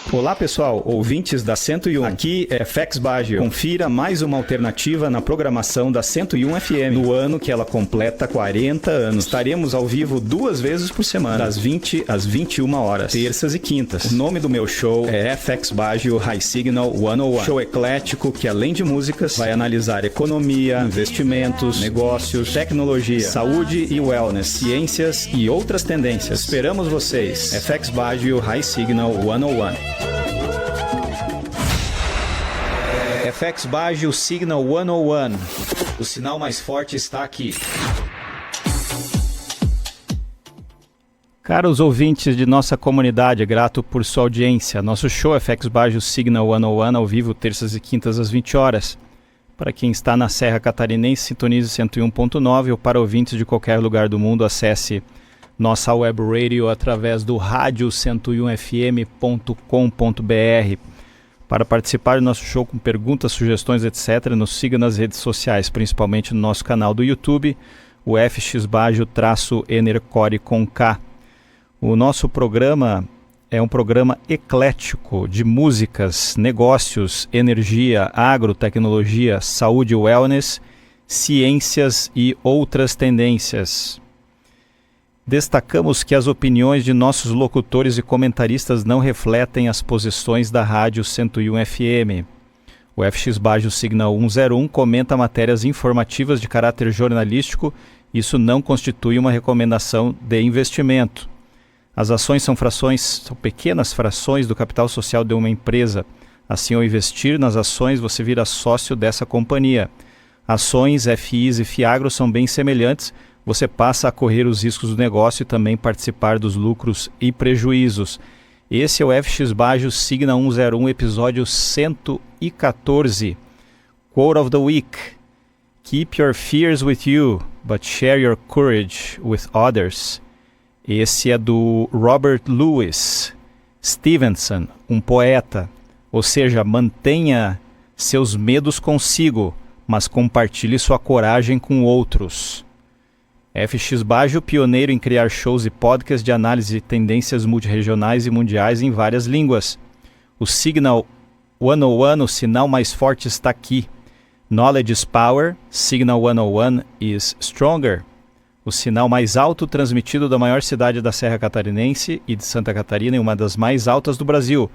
Olá pessoal, ouvintes da 101, aqui é FX Baggio. Confira mais uma alternativa na programação da 101 FM, no ano que ela completa 40 anos. Estaremos ao vivo 2 vezes por semana, das 20 às 21 horas, terças e quintas. O nome do meu show é FX Baggio High Signal 101. Show eclético que, além de músicas, vai analisar economia, investimentos, negócios, tecnologia, saúde e wellness, ciências e outras tendências. Esperamos vocês. FX Baggio High Signal 101. FX Baggio Signal 101. O sinal mais forte está aqui. Caros ouvintes de nossa comunidade, grato por sua audiência. Nosso show FX Baggio Signal 101 ao vivo, terças e quintas às 20 horas. Para quem está na Serra Catarinense, sintonize 101.9 ou para ouvintes de qualquer lugar do mundo, acesse nossa web radio através do radio101fm.com.br. Para participar do nosso show com perguntas, sugestões, etc., nos siga nas redes sociais, principalmente no nosso canal do YouTube, o FX Baggio-Enercore com K. O nosso programa é um programa eclético de músicas, negócios, energia, agrotecnologia, saúde e wellness, ciências e outras tendências. Destacamos que as opiniões de nossos locutores e comentaristas não refletem as posições da Rádio 101 FM. O FX Baggio Signal 101 comenta matérias informativas de caráter jornalístico. Isso não constitui uma recomendação de investimento. As ações são pequenas frações do capital social de uma empresa. Assim, ao investir nas ações, você vira sócio dessa companhia. Ações, FIs e Fiagro são bem semelhantes. Você passa a correr os riscos do negócio e também participar dos lucros e prejuízos. Esse é o FX Baggio Signal 101, episódio 114. Quote of the Week. Keep your fears with you, but share your courage with others. Esse é do Robert Louis Stevenson, um poeta. Ou seja, mantenha seus medos consigo, mas compartilhe sua coragem com outros. FX Baggio, pioneiro em criar shows e podcasts de análise de tendências multirregionais e mundiais em várias línguas. O Signal 101, o sinal mais forte está aqui. Knowledge is power, Signal 101 is stronger. O sinal mais alto transmitido da maior cidade da Serra Catarinense e de Santa Catarina e uma das mais altas do Brasil.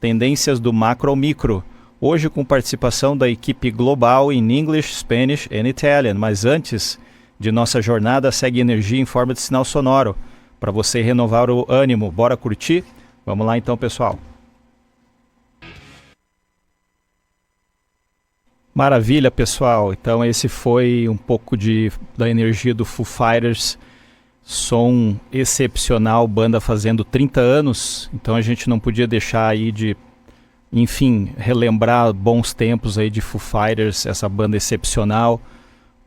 Tendências do macro ao micro. Hoje com participação da equipe global em English, Spanish and Italian. Mas antes de nossa jornada, segue energia em forma de sinal sonoro, para você renovar o ânimo. Bora curtir? Vamos lá então, pessoal. Maravilha, pessoal. Então esse foi um pouco da energia do Foo Fighters. Som excepcional, banda fazendo 30 anos. Então a gente não podia deixar aí de, enfim, relembrar bons tempos aí de Foo Fighters, essa banda excepcional.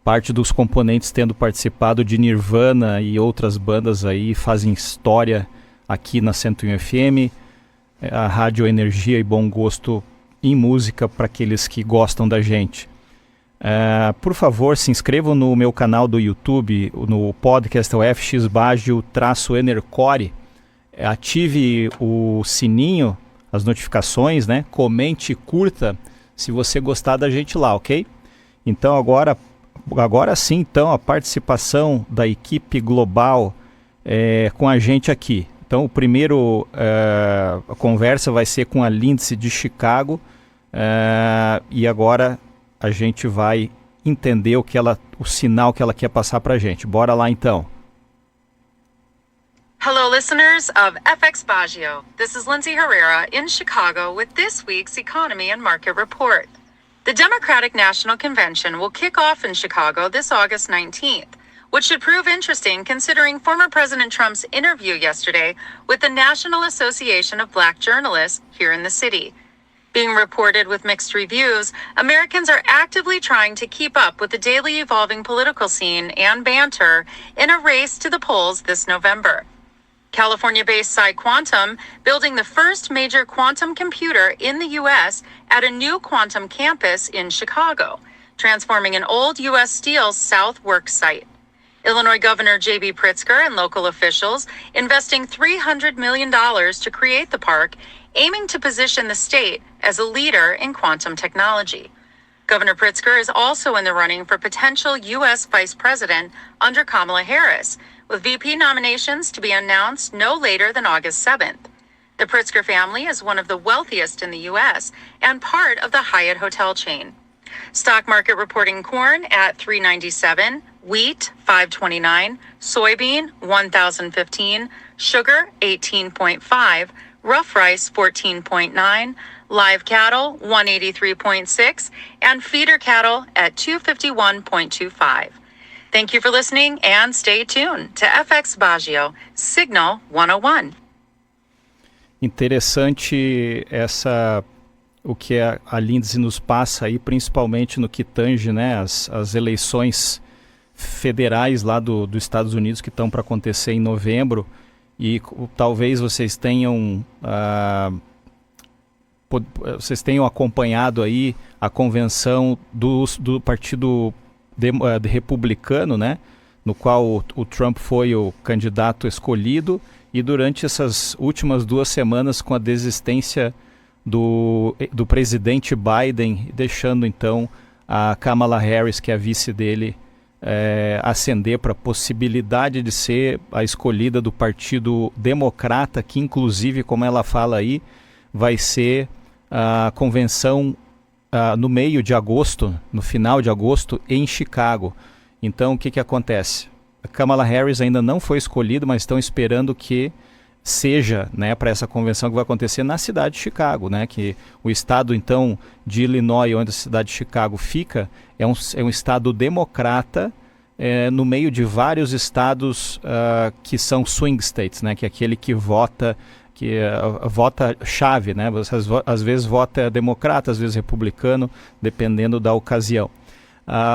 Parte dos componentes tendo participado de Nirvana e outras bandas aí fazem história aqui na 101 FM. A rádio energia e bom gosto em música para aqueles que gostam da gente. Por favor, se inscrevam no meu canal do YouTube, no podcast, o FX Baggio-Enercore. Ative o sininho, as notificações, né? Comente e curta se você gostar da gente lá, ok? Então agora sim, então, a participação da equipe global com a gente aqui. Então, a conversa vai ser com a Lindsay de Chicago e agora a gente vai entender o sinal que ela quer passar para a gente. Bora lá, então. Hello, listeners of FX Baggio. This is Lindsay Herrera in Chicago with this week's Economy and Market Report. The Democratic National Convention will kick off in Chicago this August 19th, which should prove interesting considering former President Trump's interview yesterday with the National Association of Black Journalists here in the city. Being reported with mixed reviews, Americans are actively trying to keep up with the daily evolving political scene and banter in a race to the polls this November. California-based PsiQuantum building the first major quantum computer in the U.S. at a new quantum campus in Chicago, transforming an old U.S. Steel South work site. Illinois Governor J.B. Pritzker and local officials investing $300 million to create the park, aiming to position the state as a leader in quantum technology. Governor Pritzker is also in the running for potential U.S. Vice President under Kamala Harris, with VP nominations to be announced no later than August 7th. The Pritzker family is one of the wealthiest in the U.S. and part of the Hyatt hotel chain. Stock market reporting corn at $3.97, wheat $5.29, soybean $1,015, sugar $18.5, rough rice $14.9, live cattle $183.6, and feeder cattle at $251.25. Thank you for listening and stay tuned to FX Baggio, Signal 101. Interessante o que a Lindsay nos passa aí, principalmente no que tange, né, as eleições federais lá dos Estados Unidos que estão para acontecer em novembro, e talvez vocês tenham acompanhado aí a convenção do Partido Republicano, né, no qual o Trump foi o candidato escolhido, e durante essas últimas 2 semanas com a desistência do presidente Biden, deixando então a Kamala Harris, que é a vice dele, ascender para a possibilidade de ser a escolhida do Partido Democrata, que inclusive, como ela fala aí, vai ser a convenção no meio de agosto, no final de agosto, em Chicago. Então, o que acontece? A Kamala Harris ainda não foi escolhida, mas estão esperando que seja, né, para essa convenção que vai acontecer na cidade de Chicago, né, que o estado então de Illinois, onde a cidade de Chicago fica, é um estado democrata, no meio de vários estados que são swing states, né, que é aquele que vota, vota chave, né, às vezes vota democrata, às vezes republicano, dependendo da ocasião.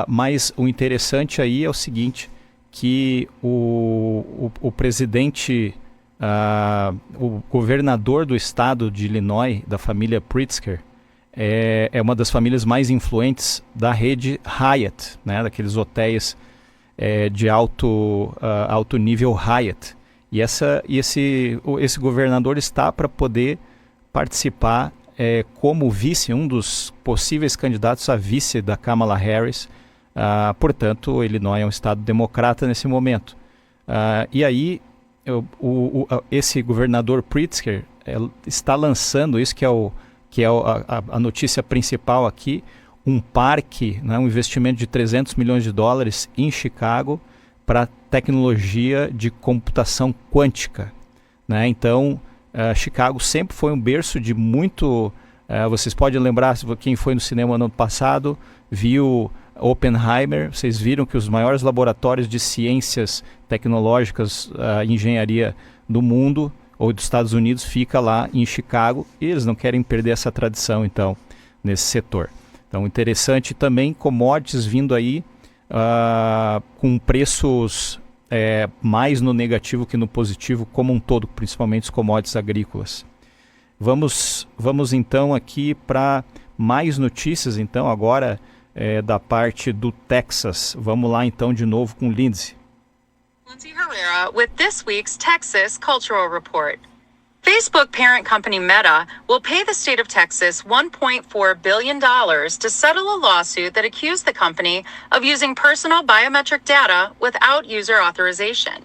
Mas o interessante aí é o seguinte, que o presidente, o governador do estado de Illinois, da família Pritzker, é uma das famílias mais influentes da rede Hyatt, né, daqueles hotéis de alto nível Hyatt. E esse governador está para poder participar como vice, um dos possíveis candidatos a vice da Kamala Harris. Portanto, Illinois é um estado democrata nesse momento. E aí, esse governador Pritzker está lançando isso, que é a notícia principal aqui, um parque, né, um investimento de $300 milhões em Chicago para tecnologia de computação quântica, né? Então, Chicago sempre foi um berço de muito... vocês podem lembrar, quem foi no cinema no ano passado, viu Oppenheimer, vocês viram que os maiores laboratórios de ciências tecnológicas e engenharia do mundo, ou dos Estados Unidos, fica lá em Chicago, e eles não querem perder essa tradição, então, nesse setor. Então, interessante também, commodities vindo aí com preços mais no negativo que no positivo, como um todo, principalmente os commodities agrícolas. Vamos então aqui para mais notícias, então, agora da parte do Texas. Vamos lá então de novo com Lindsay. Lindsay Herrera with this week's Texas Cultural Report. Facebook parent company Meta will pay the state of Texas $1.4 billion to settle a lawsuit that accused the company of using personal biometric data without user authorization.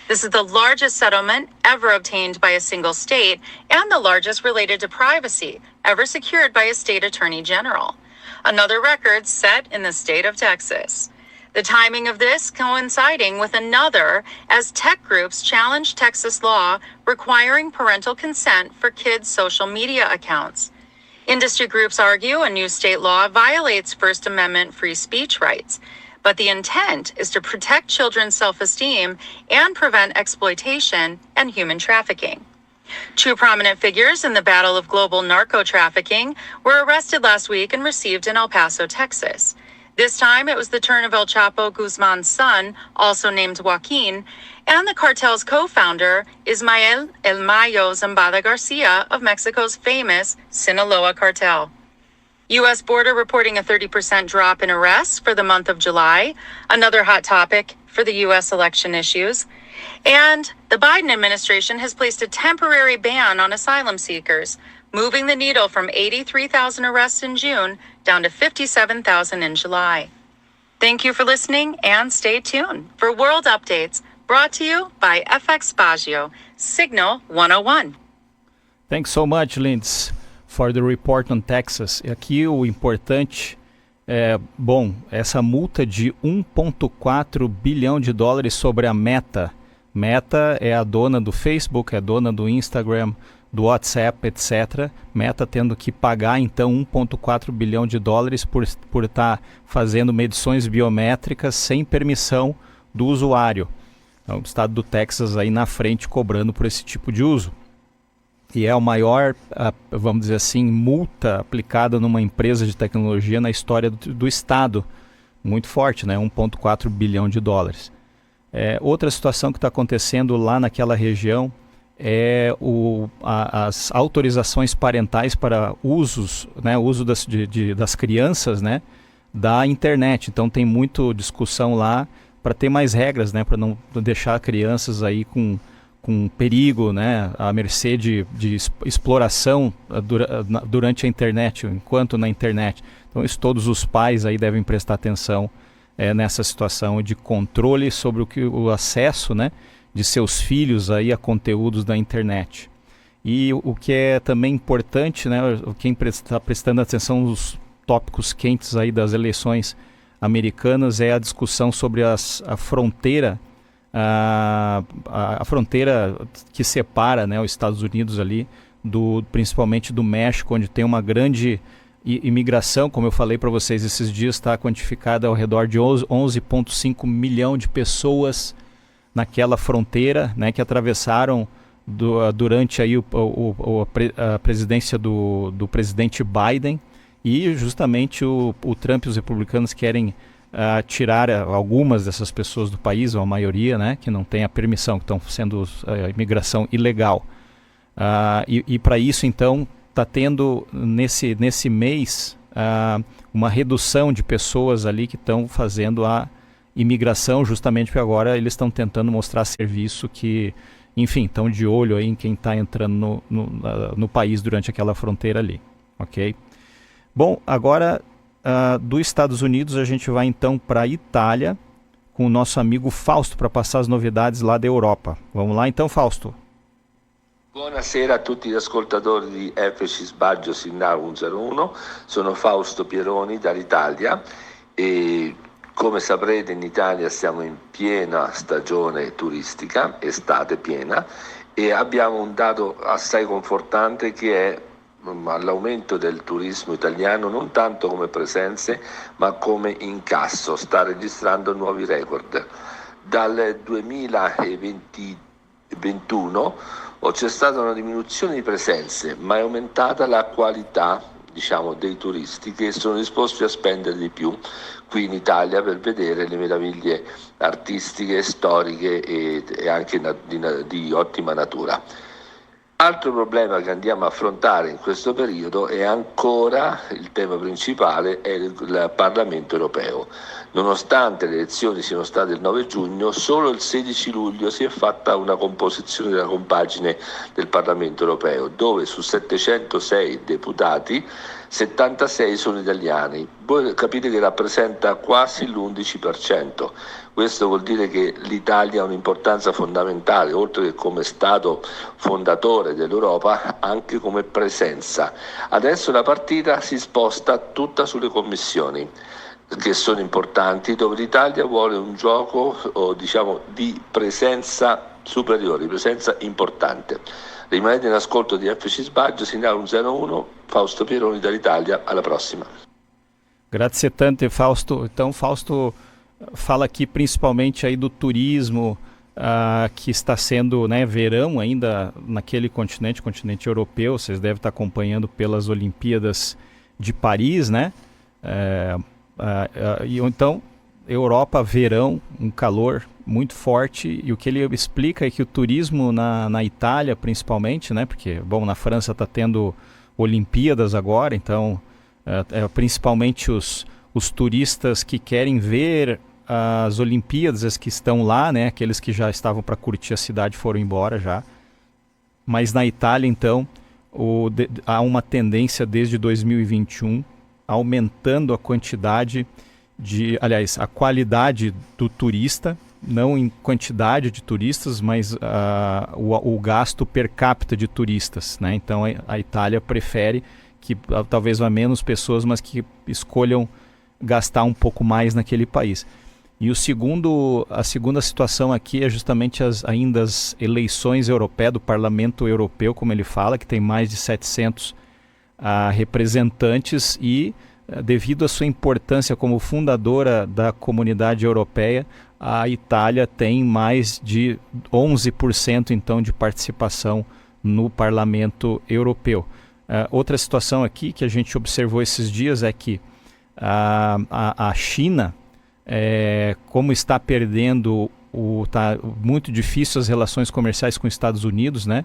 This is the largest settlement ever obtained by a single state and the largest related to privacy ever secured by a state attorney general. Another record set in the state of Texas. The timing of this coinciding with another as tech groups challenge Texas law requiring parental consent for kids' social media accounts. Industry groups argue a new state law violates First Amendment free speech rights, but the intent is to protect children's self-esteem and prevent exploitation and human trafficking. Two prominent figures in the battle of global narco-trafficking were arrested last week and received in El Paso, Texas. This time, it was the turn of El Chapo Guzman's son, also named Joaquin, and the cartel's co-founder, Ismael El Mayo Zambada Garcia of Mexico's famous Sinaloa cartel. U.S. border reporting a 30% drop in arrests for the month of July. Another hot topic, for the U.S. election issues. And the Biden administration has placed a temporary ban on asylum seekers, moving the needle from 83,000 arrests in June down to 57,000 in July. Thank you for listening, and stay tuned for World Updates, brought to you by FX Spazio, Signal 101. Thanks so much, Lindsay, for the report on Texas. Aqui o importante é, bom, essa multa de 1,4 bilhão de dólares sobre a Meta. Meta é a dona do Facebook, é a dona do Instagram, do WhatsApp, etc. Meta tendo que pagar, então, 1,4 bilhão de dólares por estar fazendo medições biométricas sem permissão do usuário. Então, o estado do Texas aí na frente cobrando por esse tipo de uso. E é a maior, vamos dizer assim, multa aplicada numa empresa de tecnologia na história do estado. Muito forte, né? 1,4 bilhão de dólares. Outra situação que está acontecendo lá naquela região é as autorizações parentais para usos, né, uso das crianças, né, da internet. Então tem muita discussão lá para ter mais regras, né, para não deixar crianças aí com perigo, né, à mercê de exploração durante a internet, enquanto na internet. Então todos os pais aí devem prestar atenção nessa situação de controle sobre o acesso, né, de seus filhos aí a conteúdos da internet. E o que é também importante, né, quem está prestando atenção nos tópicos quentes aí das eleições americanas é a discussão sobre a fronteira, a fronteira que separa, né, os Estados Unidos ali, principalmente do México, onde tem uma grande imigração, como eu falei para vocês esses dias, está quantificada ao redor de 11,5 milhão de pessoas naquela fronteira, né, que atravessaram durante aí a presidência do presidente Biden, e justamente o Trump e os republicanos querem tirar algumas dessas pessoas do país, ou a maioria, né, que não tem a permissão, que estão sendo imigração ilegal. E para isso, então, está tendo nesse mês uma redução de pessoas ali que estão fazendo a imigração, justamente porque agora eles estão tentando mostrar serviço que, enfim, estão de olho aí em quem está entrando no país durante aquela fronteira ali, ok? Bom, agora dos Estados Unidos a gente vai então para a Itália com o nosso amigo Fausto para passar as novidades lá da Europa. Vamos lá então, Fausto. Buonasera a tutti gli ascoltatori di FX Baggio Signal 101, sono Fausto Pieroni dall'Italia e come saprete in Italia siamo in piena stagione turistica, estate piena, e abbiamo un dato assai confortante che è all'aumento del turismo italiano non tanto come presenze ma come incasso, sta registrando nuovi record. Dal 2021 c'è stata una diminuzione di presenze, ma è aumentata la qualità, diciamo, dei turisti che sono disposti a spendere di più qui in Italia per vedere le meraviglie artistiche, storiche e anche di ottima natura. Altro problema che andiamo a affrontare in questo periodo è ancora il tema principale, è il Parlamento europeo. Nonostante le elezioni siano state il 9 giugno, solo il 16 luglio si è fatta una composizione della compagine del Parlamento europeo, dove su 706 deputati 76 sono italiani. Voi capite che rappresenta quasi l'11%. Questo vuol dire che l'Italia ha un'importanza fondamentale, oltre che come Stato fondatore dell'Europa, anche come presenza. Adesso la partita si sposta tutta sulle commissioni, che sono importanti, dove l'Italia vuole un gioco diciamo di presenza superiore, presenza importante. Rimanete in ascolto di FC Sbaggio, Sinal 101, Fausto Pieroni dall'Italia, alla prossima. Grazie tante, Fausto. Então, Fausto fala aqui principalmente aí do turismo que está sendo, né, verão ainda naquele continente europeu. Vocês devem estar acompanhando pelas Olimpíadas de Paris, né? E então, Europa, verão, um calor muito forte, e o que ele explica é que o turismo na Itália, principalmente, né, porque, bom, na França está tendo Olimpíadas agora, então, principalmente os turistas que querem ver as Olimpíadas, as que estão lá, né? Aqueles que já estavam para curtir a cidade foram embora já. Mas na Itália, então, há uma tendência desde 2021 aumentando a quantidade a qualidade do turista, não em quantidade de turistas, mas o gasto per capita de turistas, né? Então a Itália prefere que talvez vá menos pessoas, mas que escolham gastar um pouco mais naquele país. E a segunda situação aqui é justamente ainda as eleições europeias, do Parlamento Europeu, como ele fala, que tem mais de 700 representantes e, devido à sua importância como fundadora da comunidade europeia, a Itália tem mais de 11% então de participação no Parlamento Europeu. Outra situação aqui que a gente observou esses dias é que a China, como está perdendo, está muito difícil as relações comerciais com os Estados Unidos, né?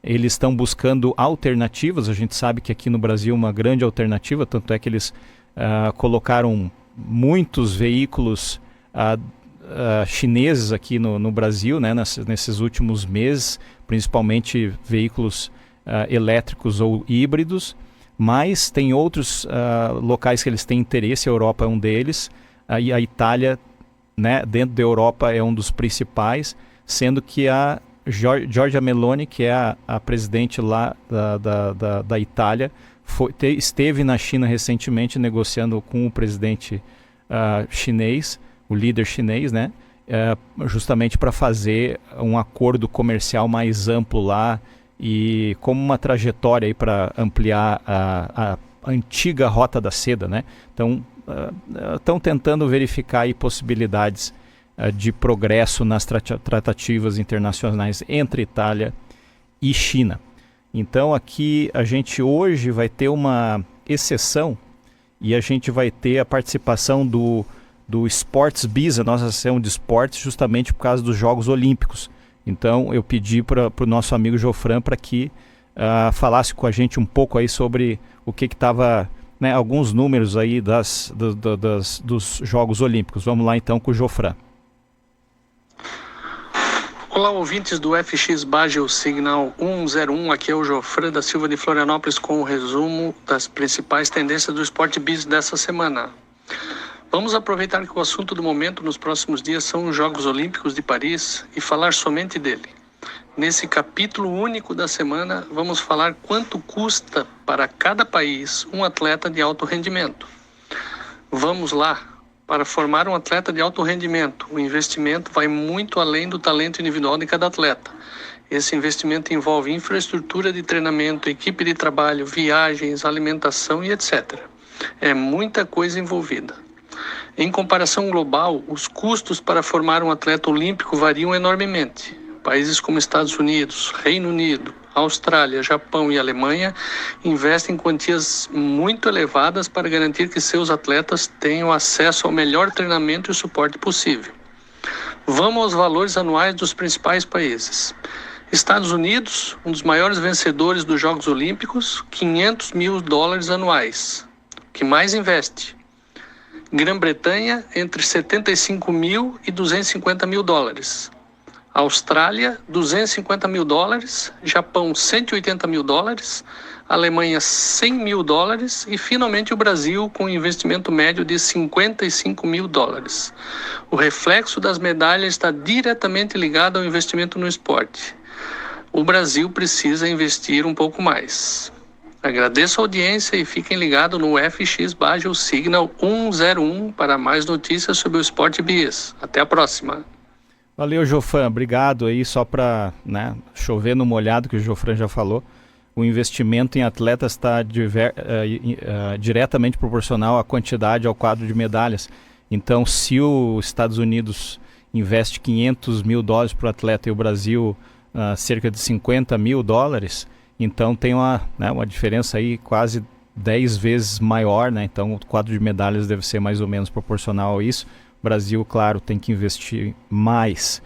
Eles estão buscando alternativas. A gente sabe que aqui no Brasil uma grande alternativa, tanto é que eles colocaram muitos veículos chineses aqui no Brasil, né? Nesses últimos meses, principalmente veículos elétricos ou híbridos, mas tem outros locais que eles têm interesse. A Europa é um deles, e a Itália, né, dentro da Europa é um dos principais, sendo que a Giorgia Meloni, que é a presidente lá da Itália, esteve na China recentemente negociando com o presidente chinês, o líder chinês, né, justamente para fazer um acordo comercial mais amplo lá, e como uma trajetória para ampliar a antiga Rota da Seda, né? Então, estão tentando verificar aí possibilidades de progresso nas tratativas internacionais entre Itália e China. Então, aqui a gente hoje vai ter uma exceção, e a gente vai ter a participação do Sports Biz, a nossa sessão de esportes, justamente por causa dos Jogos Olímpicos. Então eu pedi para o nosso amigo Jofran para que falasse com a gente um pouco aí sobre o que estava, né, alguns números aí dos Jogos Olímpicos. Vamos lá então com o Jofran. Olá, ouvintes do FX Bagio Signal 101, aqui é o Jofran da Silva de Florianópolis com o resumo das principais tendências do Sport Biz dessa semana. Vamos aproveitar que o assunto do momento nos próximos dias são os Jogos Olímpicos de Paris e falar somente dele. Nesse capítulo único da semana, vamos falar quanto custa para cada país um atleta de alto rendimento. Vamos lá! Para formar um atleta de alto rendimento, o investimento vai muito além do talento individual de cada atleta. Esse investimento envolve infraestrutura de treinamento, equipe de trabalho, viagens, alimentação e etc. É muita coisa envolvida. Em comparação global, os custos para formar um atleta olímpico variam enormemente. Países como Estados Unidos, Reino Unido, Austrália, Japão e Alemanha investem quantias muito elevadas para garantir que seus atletas tenham acesso ao melhor treinamento e suporte possível. Vamos aos valores anuais dos principais países. Estados Unidos, um dos maiores vencedores dos Jogos Olímpicos, $500 mil anuais. O que mais investe? Grã-Bretanha, entre 75 mil e 250 mil dólares. Austrália, 250 mil dólares. Japão, 180 mil dólares. Alemanha, 100 mil dólares. E, finalmente, o Brasil, com um investimento médio de 55 mil dólares. O reflexo das medalhas está diretamente ligado ao investimento no esporte. O Brasil precisa investir um pouco mais. Agradeço a audiência e fiquem ligados no FX Bagio Signal 101 para mais notícias sobre o Sport Biz. Até a próxima. Valeu, Jofran. Obrigado aí, só para, né, chover no molhado, que o Jofran já falou. O investimento em atletas está diretamente proporcional à quantidade, ao quadro de medalhas. Então, se os Estados Unidos investe $500 mil para o atleta e o Brasil cerca de $50 mil, então tem uma diferença aí quase 10 vezes maior, né? Então o quadro de medalhas deve ser mais ou menos proporcional a isso. O Brasil, claro, tem que investir mais.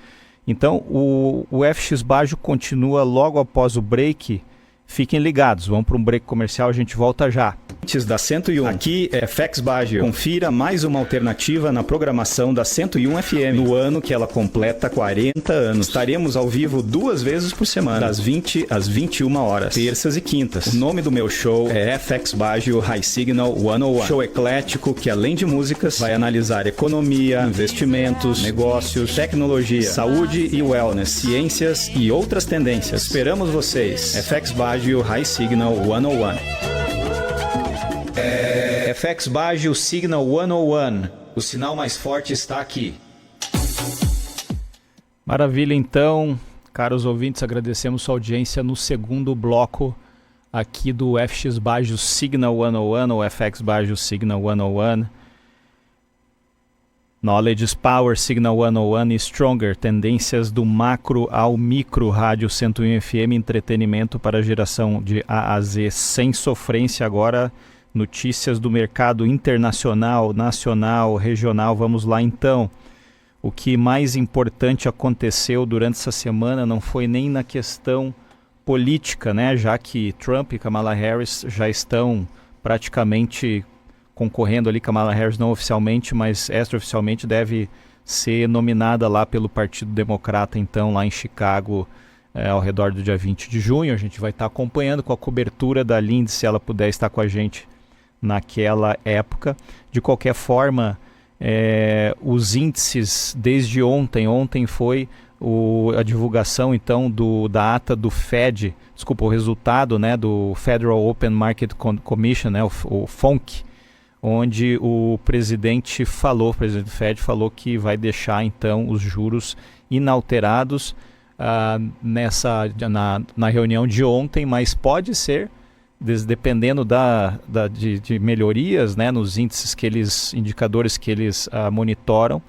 Então o FX Bagio continua logo após o break. Fiquem ligados, vamos para um break comercial, a gente volta já. Da 101. Aqui é FX Baggio. Confira mais uma alternativa na programação da 101 FM no ano que ela completa 40 anos. Estaremos ao vivo 2 vezes por semana, das 20 às 21 horas, terças e quintas. O nome do meu show é FX Baggio High Signal 101. Show eclético que, além de músicas, vai analisar economia, investimentos, negócios, tecnologia, saúde e wellness, ciências e outras tendências. Esperamos vocês. FX Baggio High Signal 101. FX Baggio Signal 101. O sinal mais forte está aqui. Maravilha, então, caros ouvintes, agradecemos sua audiência no segundo bloco aqui do FX Baggio Signal 101 ou FX Baggio Signal 101. Knowledge is Power, Signal 101 e Stronger, tendências do macro ao micro, Rádio 101 FM, entretenimento para geração de A a Z, sem sofrência. Agora, notícias do mercado internacional, nacional, regional. Vamos lá então. O que mais importante aconteceu durante essa semana não foi nem na questão política, né? Já que Trump e Kamala Harris já estão praticamente concorrendo ali. Kamala Harris não oficialmente, mas extraoficialmente deve ser nominada lá pelo Partido Democrata, então, lá em Chicago, ao redor do dia 20 de junho. A gente vai estar acompanhando com a cobertura da Lindsay, se ela puder estar com a gente naquela época. De qualquer forma, os índices desde ontem foi a divulgação então da ata do Fed, o resultado, né, do Federal Open Market Commission, né, o FONC, onde o presidente do Fed falou que vai deixar então os juros inalterados na reunião de ontem, mas pode ser, dependendo de melhorias, né, nos indicadores que eles monitoram,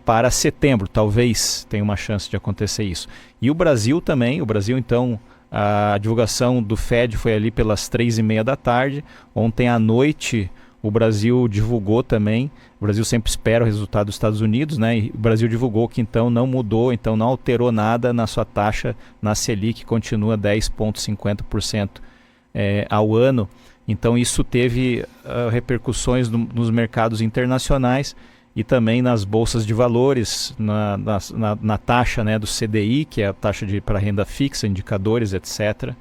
para setembro, talvez tenha uma chance de acontecer isso. E o Brasil também, então, a divulgação do Fed foi ali pelas 3h30 da tarde. Ontem à noite o Brasil divulgou também. O Brasil sempre espera o resultado dos Estados Unidos, né? E o Brasil divulgou que então não mudou, então não alterou nada na sua taxa na Selic, continua 10,50%. Ao ano. Então isso teve repercussões nos mercados internacionais e também nas bolsas de valores, na taxa, né, do CDI, que é a taxa para renda fixa, indicadores, etc.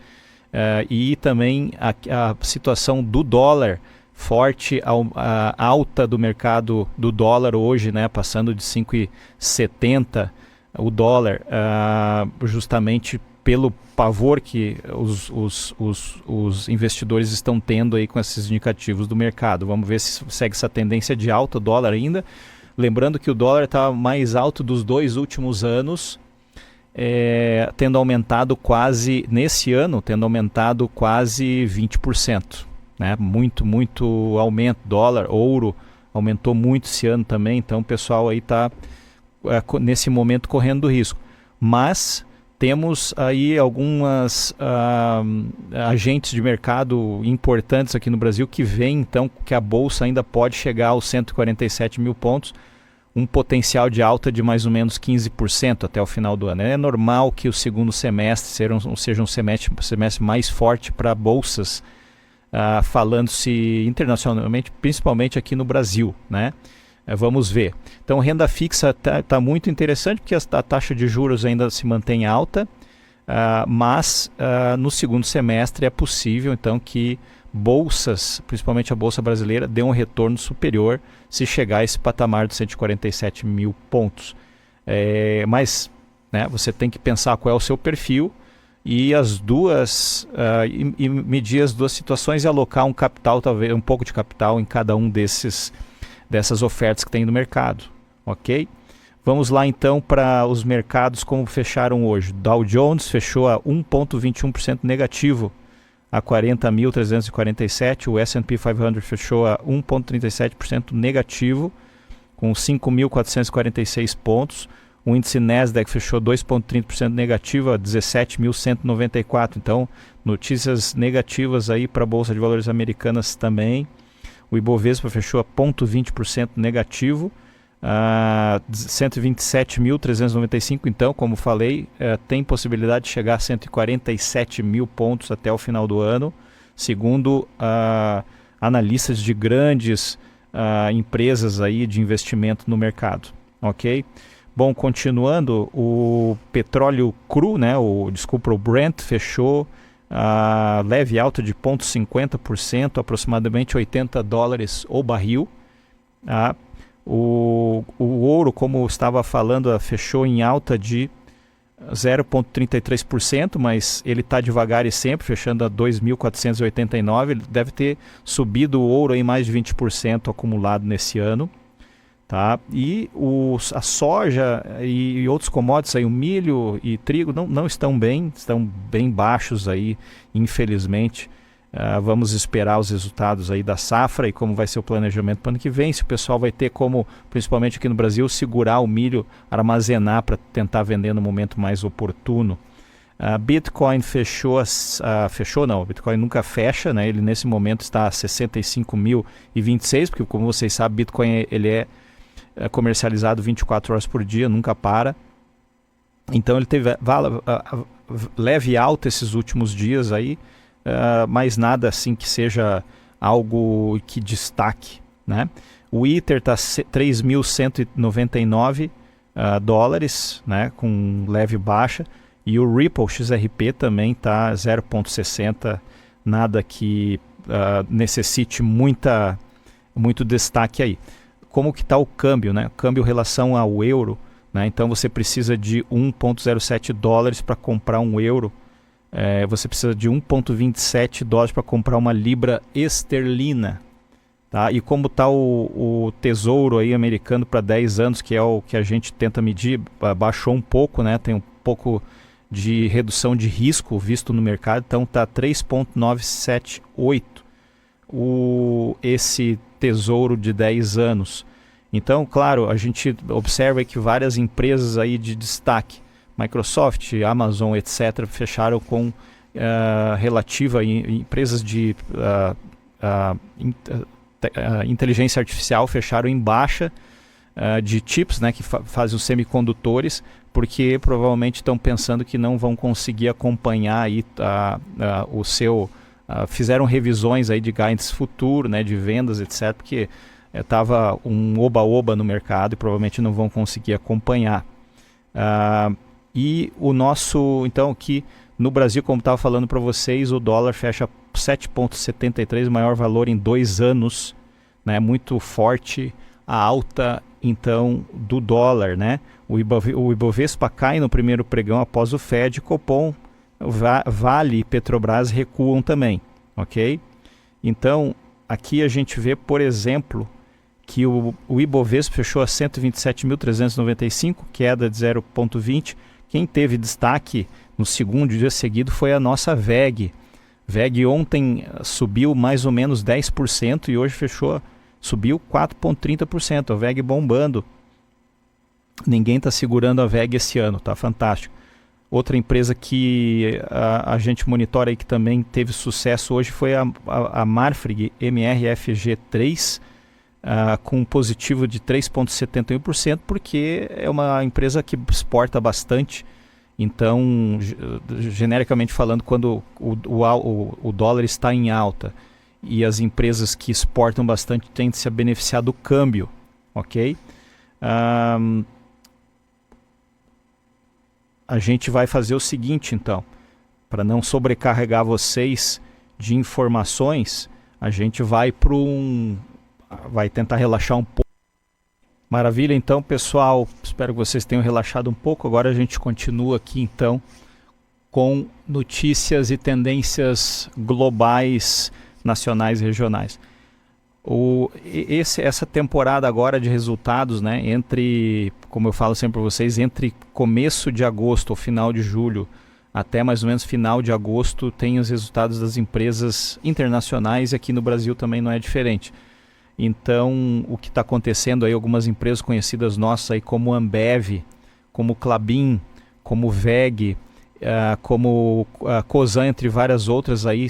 E também a situação do dólar forte, a alta do mercado do dólar hoje, né, passando de 5,70 o dólar, justamente pelo pavor que os investidores estão tendo aí com esses indicativos do mercado. Vamos ver se segue essa tendência de alta o dólar ainda. Lembrando que o dólar está mais alto dos 2 últimos anos, tendo aumentado nesse ano, tendo aumentado quase 20%. Né? Muito aumento. Dólar, ouro, aumentou muito esse ano também. Então o pessoal aí está, nesse momento, correndo risco. Mas temos aí algumas agentes de mercado importantes aqui no Brasil que veem então que a Bolsa ainda pode chegar aos 147 mil pontos, um potencial de alta de mais ou menos 15% até o final do ano. É normal que o segundo semestre seja um semestre mais forte para bolsas, falando-se internacionalmente, principalmente aqui no Brasil, né? Vamos ver. Então, renda fixa está muito interessante, porque a taxa de juros ainda se mantém alta, mas no segundo semestre é possível então que bolsas, principalmente a Bolsa Brasileira, dê um retorno superior se chegar a esse patamar de 147 mil pontos. Mas, né, você tem que pensar qual é o seu perfil e medir as duas situações e alocar um capital, talvez um pouco de capital em cada um dessas ofertas que tem no mercado, ok? Vamos lá então para os mercados como fecharam hoje. Dow Jones fechou a 1,21% negativo a 40.347, o S&P 500 fechou a 1,37% negativo com 5.446 pontos, o índice Nasdaq fechou 2,30% negativo a 17.194, então notícias negativas aí para a Bolsa de Valores americanas também. O Ibovespa fechou a 0,20% negativo, 127.395, então, como falei, tem possibilidade de chegar a 147 mil pontos até o final do ano. segundo analistas de grandes empresas aí de investimento no mercado, ok? Bom, continuando, o petróleo cru, né, o Brent fechou leve alta de 0,50%, aproximadamente $80 o barril. O ouro, como eu estava falando, fechou em alta de 0,33%, mas ele está devagar e sempre, fechando a 2.489. Ele deve ter subido o ouro em mais de 20% acumulado nesse ano. Tá? E a soja e outros commodities, aí, o milho e trigo não estão bem baixos aí, infelizmente. Vamos esperar os resultados aí da safra e como vai ser o planejamento para o ano que vem. Se o pessoal vai ter como, principalmente aqui no Brasil, segurar o milho, armazenar para tentar vender no momento mais oportuno. Bitcoin Bitcoin nunca fecha, né? Ele nesse momento está a 65.026, porque como vocês sabem, Bitcoin ele é comercializado 24 horas por dia, nunca para. Então ele teve leve alta esses últimos dias aí, mas nada assim que seja algo que destaque, né? O Ether está 3.199 dólares, né, com leve baixa, e o Ripple XRP também está 0,60, nada que necessite muito destaque aí. Como que está o câmbio, né? O câmbio em relação ao euro, né? Então você precisa de 1,07 dólares para comprar um euro. Você precisa de 1,27 dólares para comprar uma libra esterlina. Tá? E como está o tesouro aí americano para 10 anos, que é o que a gente tenta medir, baixou um pouco, né? Tem um pouco de redução de risco visto no mercado, então está 3,978 esse tesouro de 10 anos. Então, claro, a gente observa que várias empresas aí de destaque, Microsoft, Amazon, etc., fecharam com relativa empresas de inteligência artificial fecharam em baixa, de chips, né, que fazem os semicondutores, porque provavelmente estão pensando que não vão conseguir acompanhar aí, o seu... fizeram revisões aí de guidance futuro, né, de vendas, etc., porque estava um oba-oba no mercado e provavelmente não vão conseguir acompanhar. E o nosso, então, aqui no Brasil, como estava falando para vocês, o dólar fecha 7,73, maior valor em 2 anos, né, muito forte a alta, então, do dólar, né? O Ibovespa cai no primeiro pregão após o Fed, Copom, Vale e Petrobras recuam também, ok? Então, aqui a gente vê, por exemplo, que o Ibovespa fechou a 127.395, queda de 0,20. Quem teve destaque no segundo dia seguido foi a nossa VEG. VEG ontem subiu mais ou menos 10% e hoje subiu 4,30%. A VEG bombando. Ninguém está segurando a VEG esse ano, tá fantástico. Outra empresa que a gente monitora aí que também teve sucesso hoje foi a Marfrig MRFG3, com um positivo de 3,71%, porque é uma empresa que exporta bastante. Então, genericamente falando, quando o dólar está em alta e as empresas que exportam bastante tendem a beneficiar do câmbio, ok? A gente vai fazer o seguinte, então, para não sobrecarregar vocês de informações, a gente vai vai tentar relaxar um pouco. Maravilha, então, pessoal, espero que vocês tenham relaxado um pouco. Agora a gente continua aqui, então, com notícias e tendências globais, nacionais e regionais. Essa temporada agora de resultados, né, como eu falo sempre para vocês, entre começo de agosto ou final de julho até mais ou menos final de agosto, tem os resultados das empresas internacionais, e aqui no Brasil também não é diferente. Então, o que está acontecendo aí, algumas empresas conhecidas nossas aí, como Ambev, como Klabin, como VEG, como Cosan, entre várias outras aí,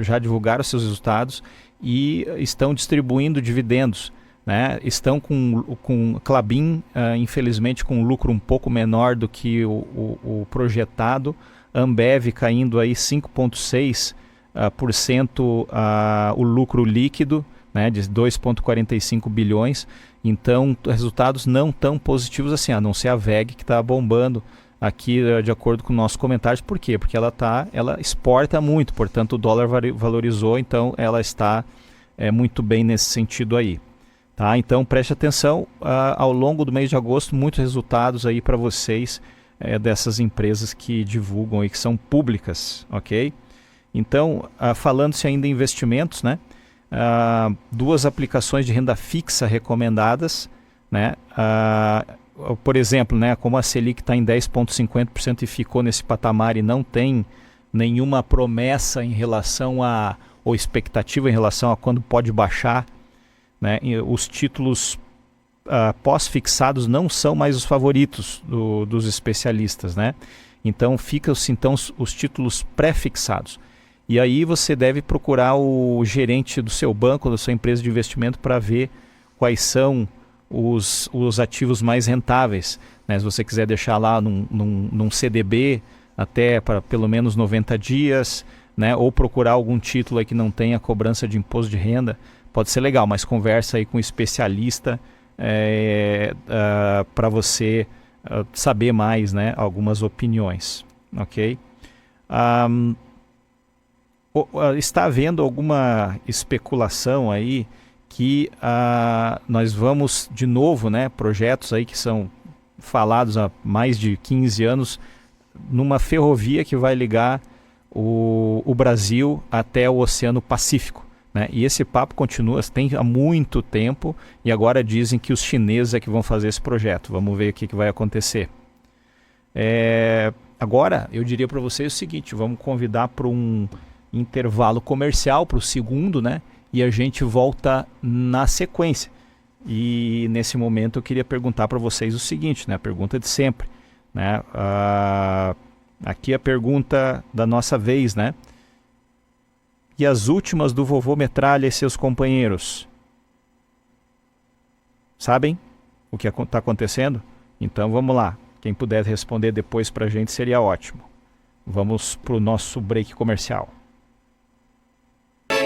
já divulgaram seus resultados e estão distribuindo dividendos, né? Estão com Klabin, infelizmente, com um lucro um pouco menor do que o projetado. Ambev caindo aí 5,6%, o lucro líquido, né, de 2,45 bilhões. Então, resultados não tão positivos assim, a não ser a WEG que está bombando aqui, de acordo com nossos comentários. Por quê? Porque ela exporta muito, portanto o dólar valorizou, então ela está muito bem nesse sentido aí. Tá? Então preste atenção, ao longo do mês de agosto, muitos resultados aí para vocês dessas empresas que divulgam e que são públicas, ok? Então, falando-se ainda em investimentos, né? 2 aplicações de renda fixa recomendadas, né? Por exemplo, né, como a Selic está em 10,50% e ficou nesse patamar e não tem nenhuma promessa em relação ou expectativa em relação a quando pode baixar, né, os títulos pós-fixados não são mais os favoritos dos especialistas, né? Então ficam-se os títulos pré-fixados. E aí você deve procurar o gerente do seu banco, da sua empresa de investimento, para ver quais são os ativos mais rentáveis, né? Se você quiser deixar lá num CDB até para pelo menos 90 dias, né? Ou procurar algum título aí que não tenha cobrança de imposto de renda, pode ser legal, mas conversa aí com um especialista para você saber mais, né? Algumas opiniões, ok? Está havendo alguma especulação aí que nós vamos de novo, né, projetos aí que são falados há mais de 15 anos, numa ferrovia que vai ligar o Brasil até o Oceano Pacífico, né? E esse papo continua, tem há muito tempo, e agora dizem que os chineses é que vão fazer esse projeto. Vamos ver o que vai acontecer. Agora, eu diria para vocês o seguinte, vamos convidar para um intervalo comercial, para o segundo, né? E a gente volta na sequência. E nesse momento eu queria perguntar para vocês o seguinte, né? A pergunta de sempre, né? Aqui a pergunta da nossa vez, né? E as últimas do Vovô Metralha e seus companheiros? Sabem o que está acontecendo? Então vamos lá. Quem puder responder depois para a gente seria ótimo. Vamos para o nosso break comercial.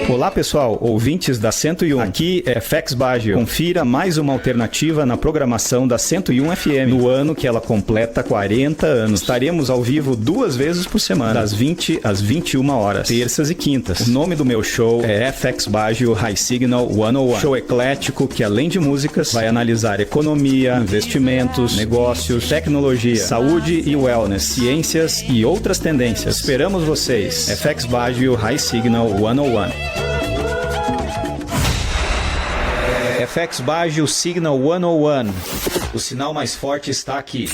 Olá pessoal, ouvintes da 101, aqui é FX Baggio. Confira mais uma alternativa na programação da 101 FM, no ano que ela completa 40 anos. Estaremos ao vivo 2 vezes por semana, das 20 às 21 horas, terças e quintas. O nome do meu show é FX Baggio High Signal 101, show eclético que além de músicas, vai analisar economia, investimentos, negócios, tecnologia, saúde e wellness, ciências e outras tendências. Esperamos vocês, FX Baggio High Signal 101. FX Baggio Signal 101. O sinal mais forte está aqui.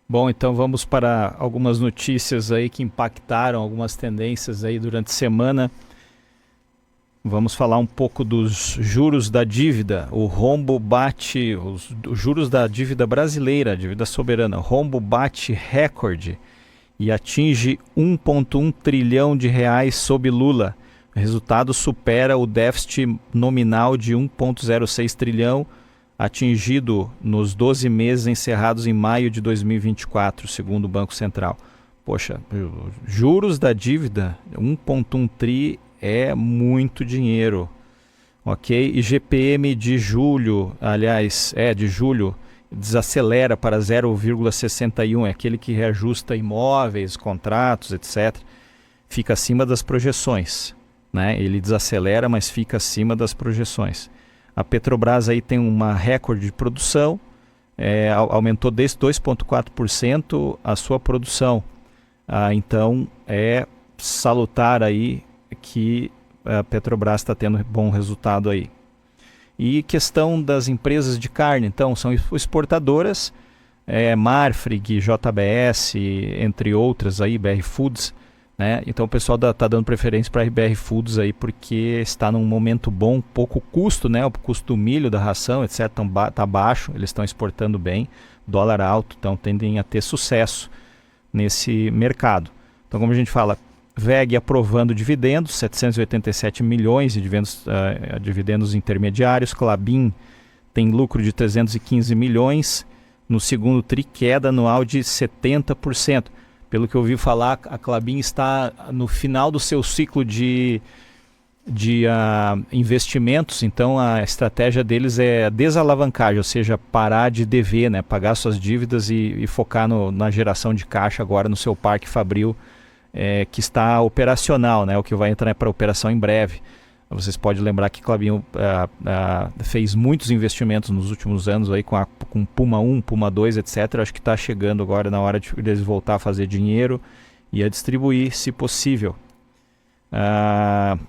Bom, então vamos para algumas notícias aí que impactaram algumas tendências aí durante a semana. Vamos falar um pouco dos juros da dívida. O rombo bate, os juros da dívida brasileira, dívida soberana. O rombo bate recorde e atinge 1,1 trilhão de reais sob Lula. O resultado supera o déficit nominal de 1,06 trilhão atingido nos 12 meses encerrados em maio de 2024, segundo o Banco Central. Poxa, juros da dívida, 1,1 tri é muito dinheiro, ok? E GPM de julho, de julho, desacelera para 0,61, é aquele que reajusta imóveis, contratos, etc. Fica acima das projeções. Né? Ele desacelera, mas fica acima das projeções. A Petrobras aí tem uma recorde de produção, aumentou desde 2,4% a sua produção. Então é salutar aí que a Petrobras está tendo bom resultado aí. E questão das empresas de carne, então, são exportadoras, Marfrig, JBS, entre outras aí, BR Foods, né? Então o pessoal está dando preferência para a RBR Foods aí, porque está num momento bom, pouco custo, né? O custo do milho, da ração, etc. Está baixo, eles estão exportando bem, dólar alto, então tendem a ter sucesso nesse mercado. Então, como a gente fala, WEG aprovando dividendos, 787 milhões de dividendos intermediários. Klabin tem lucro de 315 milhões, no segundo tri queda anual de 70%. Pelo que eu ouvi falar, a Klabin está no final do seu ciclo de investimentos, então a estratégia deles é a desalavancagem, ou seja, parar de dever, né, pagar suas dívidas e focar na geração de caixa agora no seu parque fabril, que está operacional, né, o que vai entrar para operação em breve. Vocês podem lembrar que Klabin fez muitos investimentos nos últimos anos aí com Puma 1, Puma 2, etc. Acho que está chegando agora na hora de eles voltar a fazer dinheiro e a distribuir, se possível.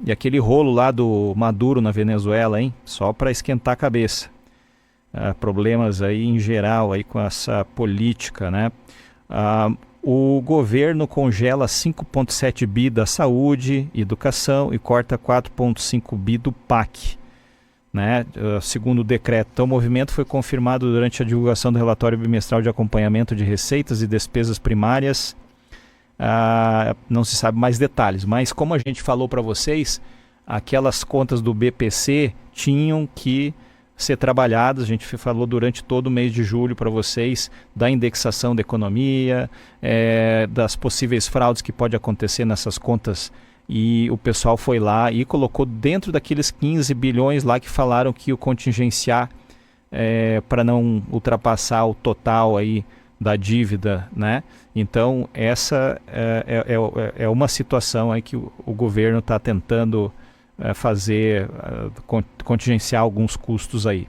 E aquele rolo lá do Maduro na Venezuela, hein? Só para esquentar a cabeça. Problemas aí em geral aí com essa política, né? O governo congela 5,7 bi da saúde, educação e corta 4,5 bi do PAC, né? Segundo o decreto. Então, o movimento foi confirmado durante a divulgação do relatório bimestral de acompanhamento de receitas e despesas primárias. Não se sabe mais detalhes, mas como a gente falou para vocês, aquelas contas do BPC tinham que ser trabalhadas. A gente falou durante todo o mês de julho para vocês da indexação da economia, das possíveis fraudes que pode acontecer nessas contas, e o pessoal foi lá e colocou dentro daqueles 15 bilhões lá que falaram que o contingenciar para não ultrapassar o total aí da dívida, né? Então essa é uma situação aí que o governo está tentando contingenciar alguns custos aí.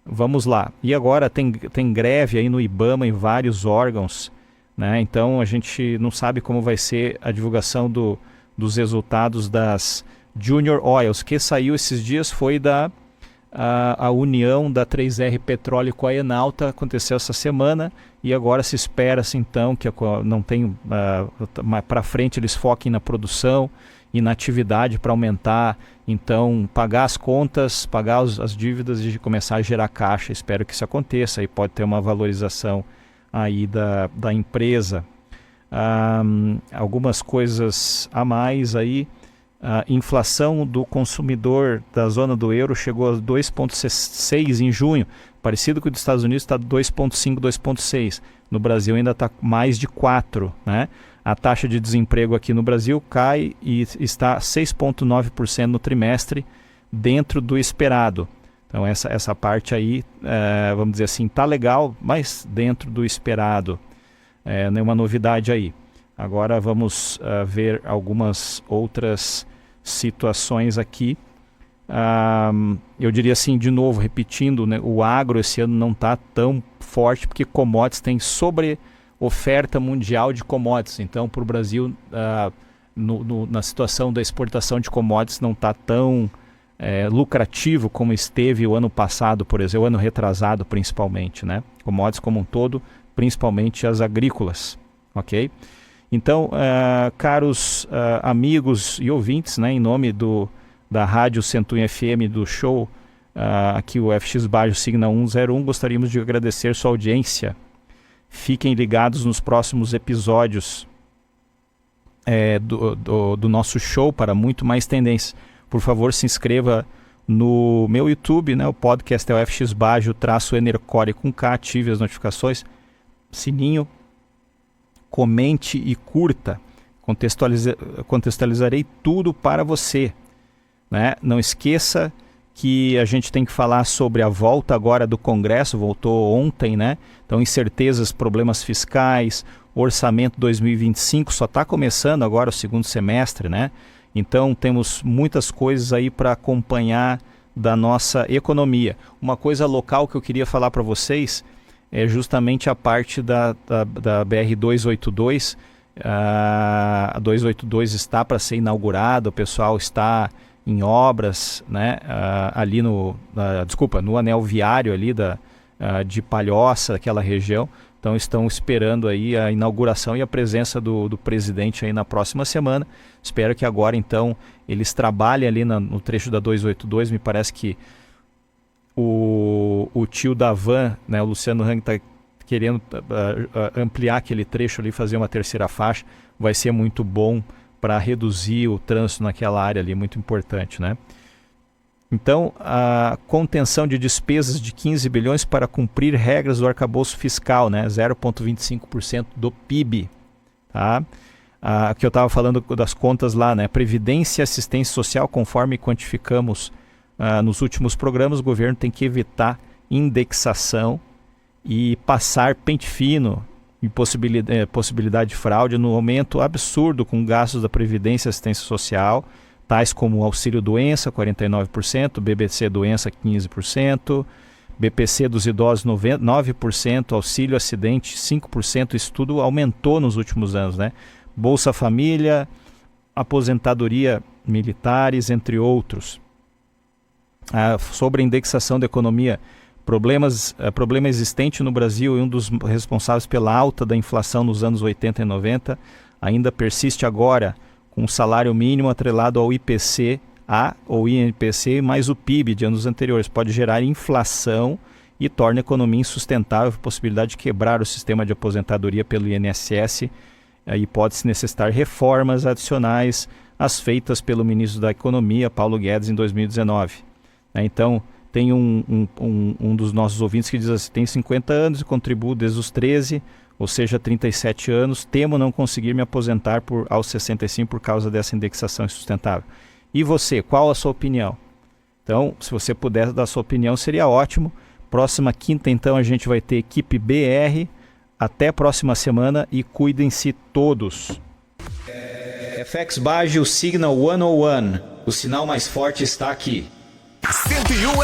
Vamos lá. E agora tem greve aí no IBAMA em vários órgãos, né? Então a gente não sabe como vai ser a divulgação dos resultados das Junior Oils. Que saiu esses dias foi a união da 3R Petróleo com a Enalta, aconteceu essa semana, e agora se espera-se então que não tem para frente eles foquem na produção e na atividade para aumentar, então pagar as contas, pagar as dívidas e começar a gerar caixa. Espero que isso aconteça e pode ter uma valorização aí da empresa. Algumas coisas a mais aí. A inflação do consumidor da zona do euro chegou a 2,6 em junho, parecido com o dos Estados Unidos, está 2,5, 2,6. No Brasil ainda está mais de 4, né? A taxa de desemprego aqui no Brasil cai e está 6,9% no trimestre, dentro do esperado. Então essa parte aí, vamos dizer assim, está legal, mas dentro do esperado. Nenhuma novidade aí. Agora vamos ver algumas outras situações aqui. Eu diria assim, de novo, repetindo, né, o agro esse ano não está tão forte porque commodities tem sobre oferta mundial de commodities. Então, para o Brasil, na situação da exportação de commodities, não está tão lucrativo como esteve o ano passado, por exemplo, o ano retrasado principalmente, né? Commodities como um todo, principalmente as agrícolas, ok? Então, caros amigos e ouvintes, né, em nome da Rádio 101 FM do show, aqui o FX Bajo Signal 101, gostaríamos de agradecer sua audiência. Fiquem ligados nos próximos episódios do nosso show para muito mais tendências. Por favor, se inscreva no meu YouTube, né, o podcast é o FX Bajo _Enercore com K, ative as notificações, sininho, comente e curta. Contextualizarei tudo para você, né? Não esqueça que a gente tem que falar sobre a volta agora do Congresso, voltou ontem, né? Então, incertezas, problemas fiscais, orçamento 2025, só está começando agora o segundo semestre, né? Então, temos muitas coisas aí para acompanhar da nossa economia. Uma coisa local que eu queria falar para vocês é justamente a parte da BR-282. A 282 está para ser inaugurada, o pessoal está em obras, né, ali no anel viário ali de Palhoça, aquela região. Então estão esperando aí a inauguração e a presença do presidente aí na próxima semana. Espero que agora então eles trabalhem ali no trecho da 282. Me parece que o tio da van, né, o Luciano Hang, está querendo ampliar aquele trecho ali, fazer uma terceira faixa. Vai ser muito bom para reduzir o trânsito naquela área ali, muito importante, né? Então, a contenção de despesas de 15 bilhões para cumprir regras do arcabouço fiscal, né? 0,25% do PIB. Tá? Que eu estava falando das contas lá, né? Previdência e assistência social, conforme quantificamos nos últimos programas, o governo tem que evitar indexação e passar pente fino em possibilidade de fraude no aumento absurdo com gastos da Previdência e assistência social, tais como auxílio-doença, 49%, BBC-doença, 15%, BPC dos idosos, 9%, auxílio-acidente, 5%, isso tudo aumentou nos últimos anos, né? Bolsa Família, aposentadoria militares, entre outros. Sobre a indexação da economia, problema existente no Brasil e um dos responsáveis pela alta da inflação nos anos 80 e 90 ainda persiste agora, com o salário mínimo atrelado ao IPCA ou INPC mais o PIB de anos anteriores. Pode gerar inflação e torna a economia insustentável, possibilidade de quebrar o sistema de aposentadoria pelo INSS. Aí pode-se necessitar reformas adicionais às feitas pelo ministro da Economia, Paulo Guedes, em 2019. Então, tem um dos nossos ouvintes que diz assim: tem 50 anos e contribuo desde os 13, ou seja, 37 anos, temo não conseguir me aposentar aos 65 por causa dessa indexação insustentável. E você, qual a sua opinião? Então, se você puder dar a sua opinião, seria ótimo. Próxima quinta, então, a gente vai ter equipe BR. Até a próxima semana e cuidem-se todos. FX Baggio Signal 101. O sinal mais forte está aqui. 101